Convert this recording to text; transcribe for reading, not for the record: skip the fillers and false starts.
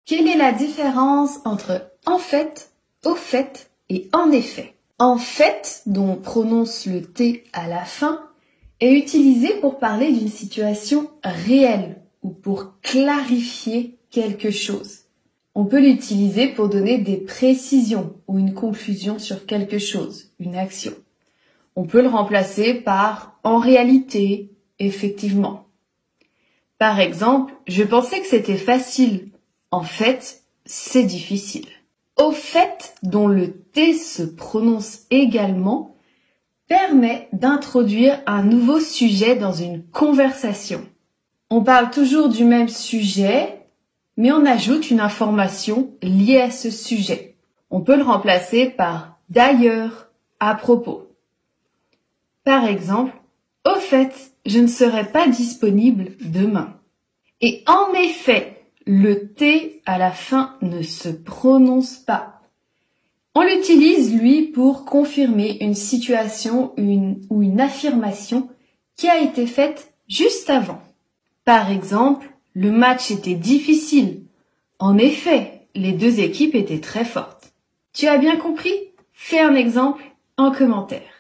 Quelle est la différence entre en fait, au fait et en effet? En fait, dont on prononce le T à la fin, est utilisé pour parler d'une situation réelle ou pour clarifier quelque chose. On peut l'utiliser pour donner des précisions ou une conclusion sur quelque chose, une action. On peut le remplacer par en réalité, effectivement. Par exemple, je pensais que c'était facile. En fait, c'est difficile. Au fait, dont le T se prononce également, permet d'introduire un nouveau sujet dans une conversation. On parle toujours du même sujet, mais on ajoute une information liée à ce sujet. On peut le remplacer par d'ailleurs, à propos. Par exemple, au fait, je ne serai pas disponible demain. Et en effet, le T à la fin ne se prononce pas. On l'utilise, lui, pour confirmer une situation ou une affirmation qui a été faite juste avant. Par exemple, le match était difficile. En effet, les deux équipes étaient très fortes. Tu as bien compris? Fais un exemple en commentaire.